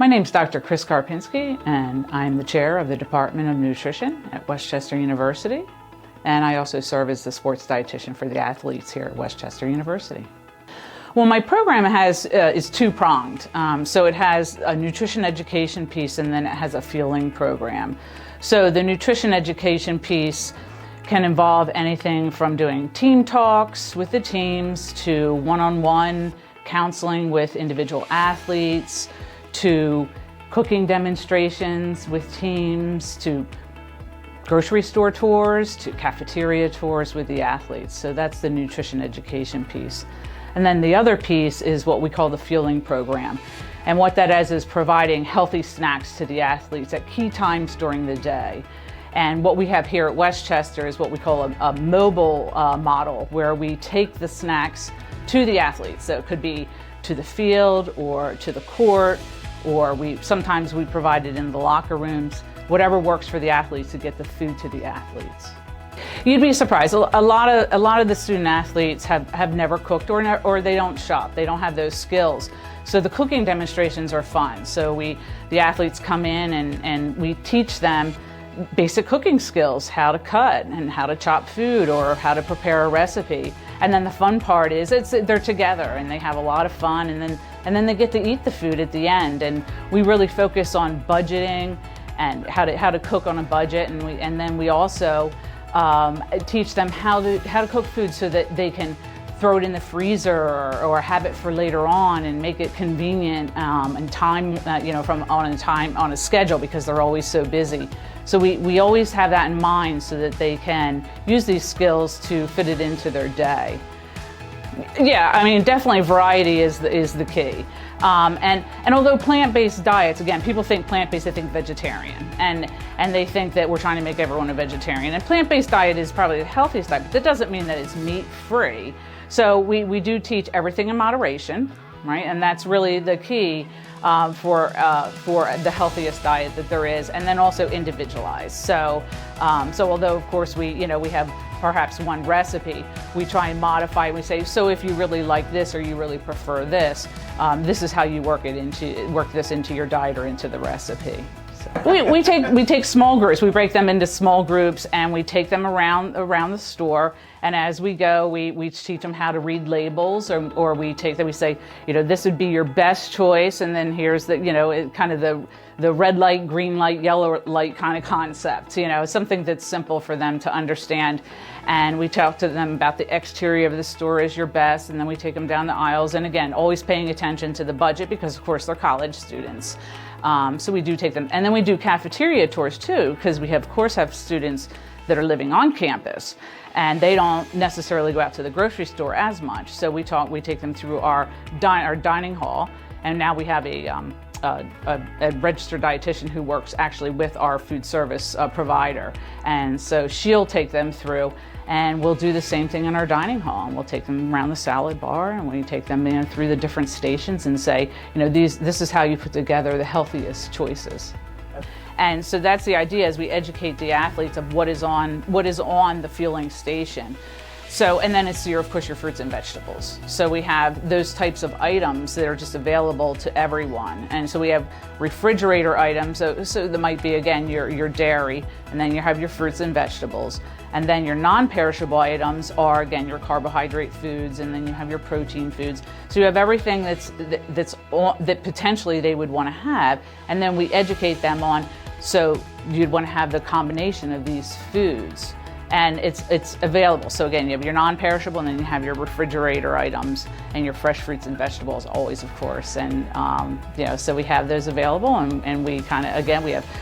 My name is Dr. Chris Karpinski, and I'm the chair of the Department of Nutrition at Westchester University. And I also serve as the sports dietitian for the athletes here at Westchester University. Well, my program is two-pronged. So it has a nutrition education piece, and then it has a fueling program. So the nutrition education piece can involve anything from doing team talks with the teams to one-on-one counseling with individual athletes, to cooking demonstrations with teams, to grocery store tours, to cafeteria tours with the athletes. So that's the nutrition education piece. And then the other piece is what we call the fueling program. And what that is providing healthy snacks to the athletes at key times during the day. And what we have here at Westchester is what we call a mobile model, where we take the snacks to the athletes. So it could be to the field or to the court, or sometimes we provide it in the locker rooms, whatever works for the athletes to get the food to the athletes. You'd be surprised. A lot of the student athletes have never cooked or they don't shop. They don't have those skills. So the cooking demonstrations are fun. So the athletes come in and we teach them basic cooking skills, how to cut and how to chop food or how to prepare a recipe. And then the fun part is they're together and they have a lot of fun, and then they get to eat the food at the end. And we really focus on budgeting and how to cook on a budget, and then we also teach them how to cook food so that they can throw it in the freezer or have it for later on and make it convenient and time, on a schedule, because they're always so busy. So we always have that in mind so that they can use these skills to fit it into their day. Yeah, I mean, definitely variety is the key. And although plant-based diets, again, people think plant-based, they think vegetarian, and they think that we're trying to make everyone a vegetarian. And plant-based diet is probably the healthiest diet, but that doesn't mean that it's meat-free. So we do teach everything in moderation, right? And that's really the key for the healthiest diet that there is, and then also individualized. So although of course we have perhaps one recipe, we try and modify. We say, so if you really like this or you really prefer this, this is how you work this into your diet or into the recipe. So we take small groups. We break them into small groups and we take them around the store. And as we go, we teach them how to read labels, or we say, this would be your best choice, and then here's kind of the red light, green light, yellow light kind of concept. Something that's simple for them to understand. And we talk to them about the exterior of the store is your best, and then we take them down the aisles. And again, always paying attention to the budget, because of course they're college students. So we do take them, and then we do cafeteria tours too, because we of course have students that are living on campus, and they don't necessarily go out to the grocery store as much. So we take them through our dining hall, and now we have a registered dietitian who works actually with our food service provider, and so she'll take them through, and we'll do the same thing in our dining hall. And we'll take them around the salad bar, and we take them through the different stations and say, this is how you put together the healthiest choices. And so that's the idea, is we educate the athletes of what is on the fueling station. So, and then it's of course your fruits and vegetables. So we have those types of items that are just available to everyone. And so we have refrigerator items. So that might be, again, your dairy, and then you have your fruits and vegetables. And then your non-perishable items are, again, your carbohydrate foods, and then you have your protein foods. So you have everything that potentially they would want to have, and then we educate them on, so you'd want to have the combination of these foods. And it's available. So again, you have your non-perishable, and then you have your refrigerator items and your fresh fruits and vegetables, always, of course. And so we have those available, and we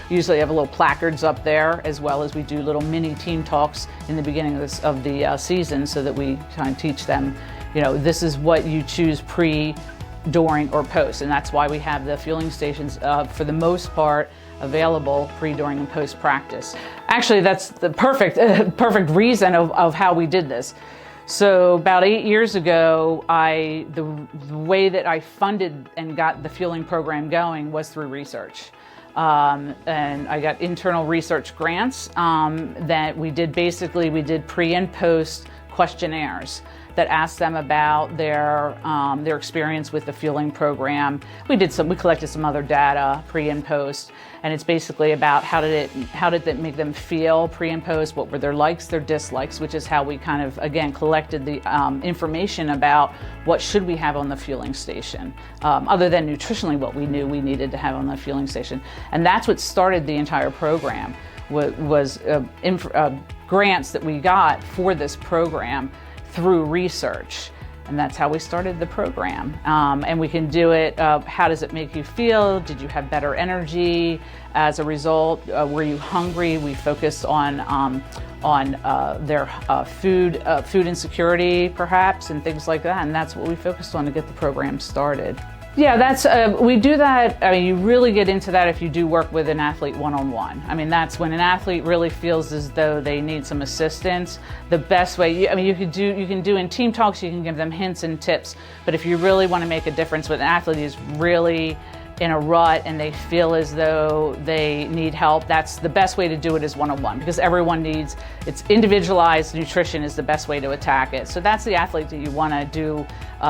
usually have little placards up there, as well as we do little mini team talks in the beginning of the season, so that we kind of teach them, this is what you choose pre, during, or post. And that's why we have the fueling stations for the most part available pre, during, and post practice. Actually, that's the perfect reason of how we did this. So about 8 years ago, the way that I funded and got the fueling program going was through research. And I got internal research grants that we did pre and post questionnaires that asked them about their experience with the fueling program. We collected some other data pre and post, and it's basically about how did it make them feel pre and post, what were their likes, their dislikes, which is how we kind of, again, collected the information about what should we have on the fueling station, other than nutritionally what we knew we needed to have on the fueling station. And that's what started the entire program, was grants that we got for this program through research. And that's how we started the program. And we can do it, how does it make you feel? Did you have better energy as a result? Were you hungry? We focused on their food insecurity, perhaps, and things like that. And that's what we focused on to get the program started. Yeah, we do that. I mean, you really get into that if you do work with an athlete one-on-one. I mean, that's when an athlete really feels as though they need some assistance. The best way, you can do in team talks, you can give them hints and tips. But if you really want to make a difference with an athlete who's really in a rut and they feel as though they need help, that's the best way to do it, is one-on-one, because everyone needs, it's individualized nutrition is the best way to attack it. So that's the athlete that you want to do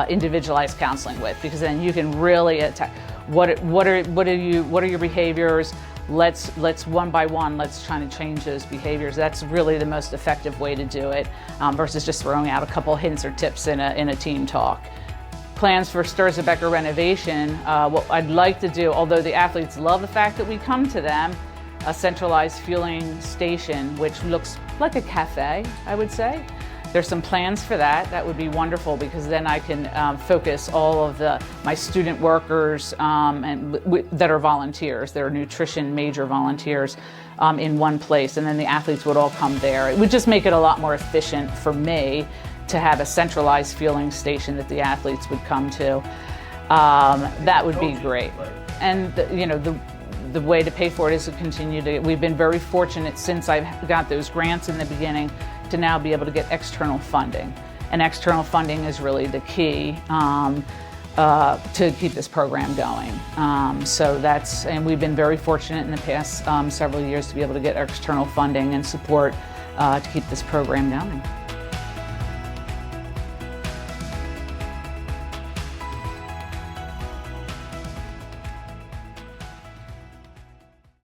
individualized counseling with, because then you can really attack what are your behaviors. Let's one by one, let's try to change those behaviors. That's really the most effective way to do it, versus just throwing out a couple hints or tips in a team talk. Plans for Sturzenbecker renovation, what I'd like to do, although the athletes love the fact that we come to them, a centralized fueling station, which looks like a cafe, I would say. There's some plans for that. That would be wonderful, because then I can focus all of my student workers that are volunteers, they're nutrition major volunteers, in one place, and then the athletes would all come there. It would just make it a lot more efficient for me to have a centralized fueling station that the athletes would come to. That would be great. And the way to pay for it is to continue to, we've been very fortunate since I've got those grants in the beginning to now be able to get external funding. And external funding is really the key to keep this program going. And we've been very fortunate in the past several years to be able to get external funding and support to keep this program going.